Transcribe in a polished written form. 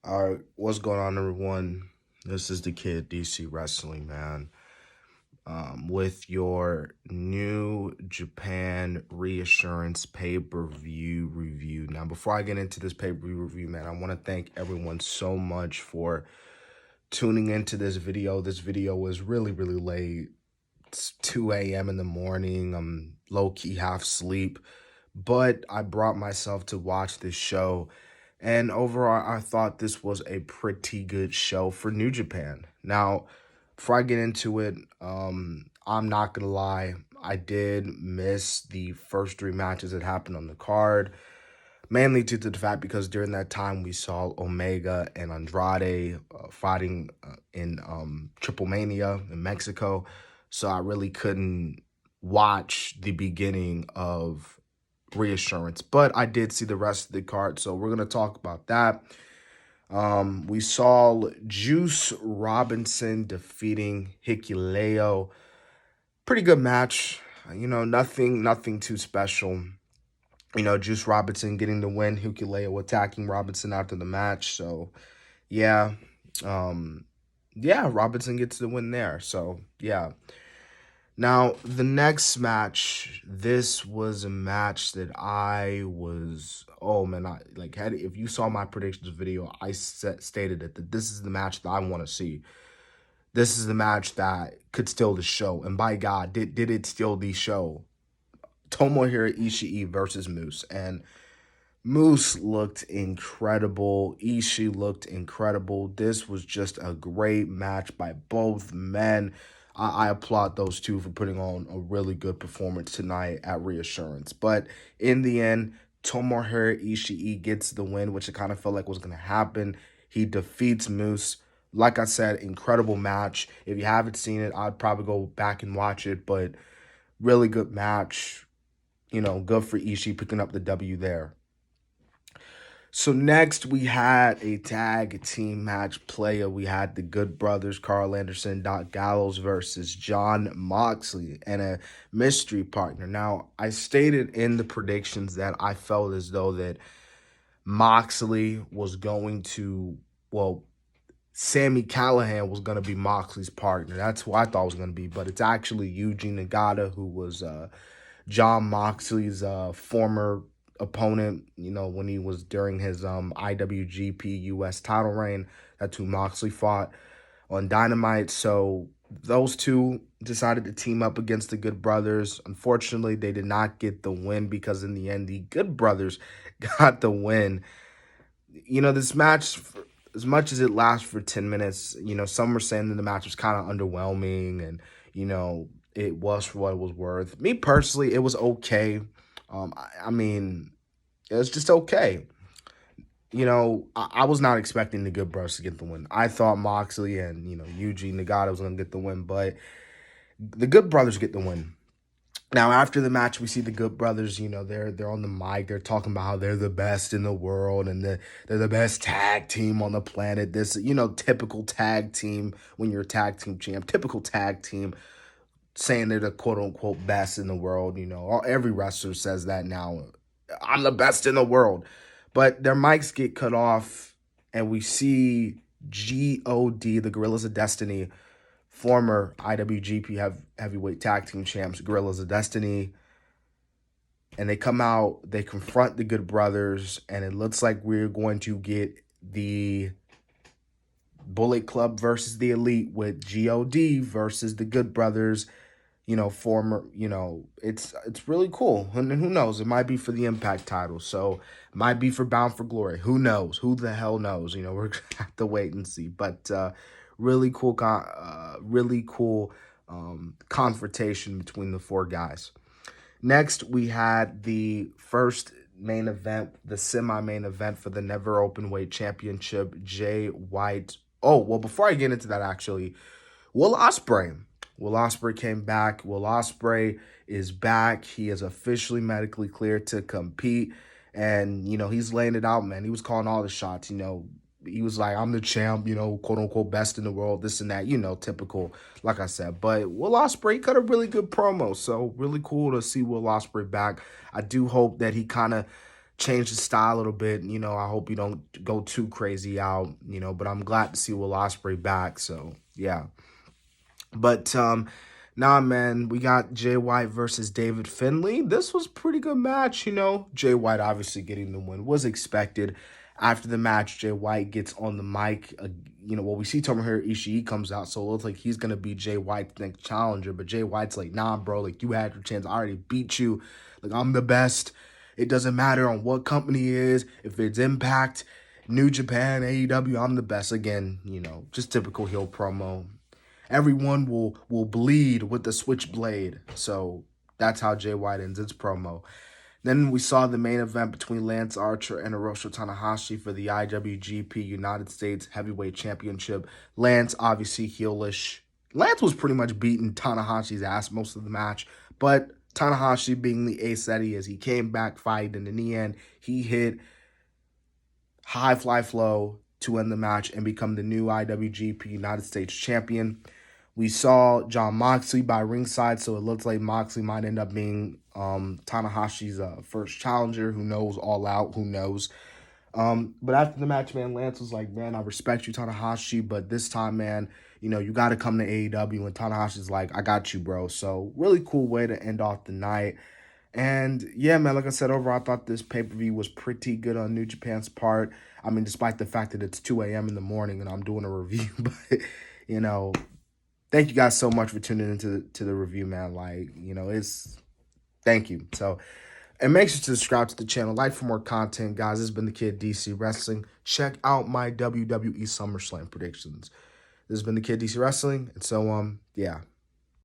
All right, what's going on, everyone? This is the kid DC Wrestling, man. With your new Japan Reassurance pay-per-view review. Now, before I get into this pay-per-view review, man, I want to thank everyone so much for tuning into this video. This video was really late. It's 2 a.m. in the morning. I'm low-key half asleep, but I brought myself to watch this show. And overall, I thought this was a pretty good show for New Japan. Now, before I get into it, I'm not going to lie. I did miss the first three matches that happened on the card, mainly due to the fact because during that time we saw Omega and Andrade fighting in Triple Mania in Mexico. So I really couldn't watch the beginning of Reassurance, but I did see the rest of the card, so we're gonna talk about that. We saw Juice Robinson defeating Hikuleo. Pretty good match. Nothing too special. Juice Robinson getting the win, Hikuleo attacking Robinson after the match. So, yeah, Robinson gets the win there. So, yeah. Now, the next match, this was a match that oh man, if you saw my predictions video, I stated that this is the match that I want to see. This is the match that could steal the show. And by God, did it steal the show? Tomohiro Ishii versus Moose. And Moose looked incredible. Ishii looked incredible. This was just a great match by both men. I applaud those two for putting on a really good performance tonight at Reassurance. But in the end, Tomohiro Ishii gets the win, which I kind of felt like was going to happen. He defeats Moose. Like I said, incredible match. If you haven't seen it, I'd probably go back and watch it. But really good match. Good for Ishii picking up the W there. So next we had a tag team match player. We had the Good Brothers, Carl Anderson, Doc Gallows versus Jon Moxley and a mystery partner. Now, I stated in the predictions that I felt as though that Moxley was going to, Sami Callihan was going to be Moxley's partner. That's who I thought it was going to be, but it's actually Yuji Nagata, who was Jon Moxley's former opponent, when he was during his IWGP US title reign. That's who Moxley fought on Dynamite. So those two decided to team up against the Good Brothers. Unfortunately, they did not get the win because in the end, the Good Brothers got the win. This match, as much as it lasts for 10 minutes, some were saying that the match was kind of underwhelming and, it was for what it was worth. Me personally, it was okay. I mean, it was just okay. I was not expecting the Good Brothers to get the win. I thought Moxley and, Yuji Nagata was going to get the win, but the Good Brothers get the win. Now, after the match, we see the Good Brothers, they're on the mic. They're talking about how they're the best in the world and they're the best tag team on the planet. This, typical tag team when you're a tag team champ, typical tag team saying they're the quote-unquote best in the world. Every wrestler says that now. I'm the best in the world. But their mics get cut off, and we see G.O.D., the Gorillas of Destiny, former IWGP heavyweight tag team champs, Gorillas of Destiny, and they come out, they confront the Good Brothers, and it looks like we're going to get the Bullet Club versus the Elite with G.O.D. versus the Good Brothers. It's really cool. And who knows? It might be for the Impact title. So it might be for Bound for Glory. Who knows? Who the hell knows? We're going to have to wait and see. But really cool confrontation between the four guys. Next, we had the first main event, the semi-main event for the Never Openweight Championship, Jay White. Oh, well, before I get into that, actually, Will Ospreay came back. Will Ospreay is back. He is officially medically cleared to compete. And, he's laying it out, man. He was calling all the shots, He was like, I'm the champ, quote-unquote best in the world, this and that, typical, like I said. But Will Ospreay cut a really good promo. So really cool to see Will Ospreay back. I do hope that he kind of change the style a little bit. You know, I hope you don't go too crazy out, you know, but I'm glad to see Will Ospreay back. So, yeah. But nah, man, we got Jay White versus David Finlay. This was a pretty good match, you know. Jay White obviously getting the win was expected. After the match, Jay White gets on the mic. You know, well, we see Tomohiro Ishii comes out, so it looks like he's going to be Jay White's next challenger. But Jay White's like, nah, bro, like, you had your chance. I already beat you. Like, I'm the best. It doesn't matter on what company it is. If it's Impact, New Japan, AEW, I'm the best. Again, you know, just typical heel promo. Everyone will bleed with the switchblade. So that's how Jay White ends its promo. Then we saw the main event between Lance Archer and Hiroshi Tanahashi for the IWGP United States Heavyweight Championship. Lance, obviously heelish. Lance was pretty much beating Tanahashi's ass most of the match, but Tanahashi, being the ace that he is, he came back fighting, and in the end, he hit high fly flow to end the match and become the new IWGP United States Champion. We saw Jon Moxley by ringside, so it looks like Moxley might end up being Tanahashi's first challenger. Who knows? All Out, who knows? But after the match, man, Lance was like, man, I respect you, Tanahashi, but this time, man, you know, you got to come to AEW. And Tanahashi's like, I got you, bro. So really cool way to end off the night. And yeah, man, like I said, overall, I thought this pay-per-view was pretty good on New Japan's part. I mean, despite the fact that it's 2 a.m. in the morning and I'm doing a review, but, you know, thank you guys so much for tuning into the review, man. Like, you know, thank you. So, and make sure to subscribe to the channel, like for more content, guys. This has been the Kid DC Wrestling. Check out my WWE SummerSlam predictions. This has been the Kid DC Wrestling, and so, yeah.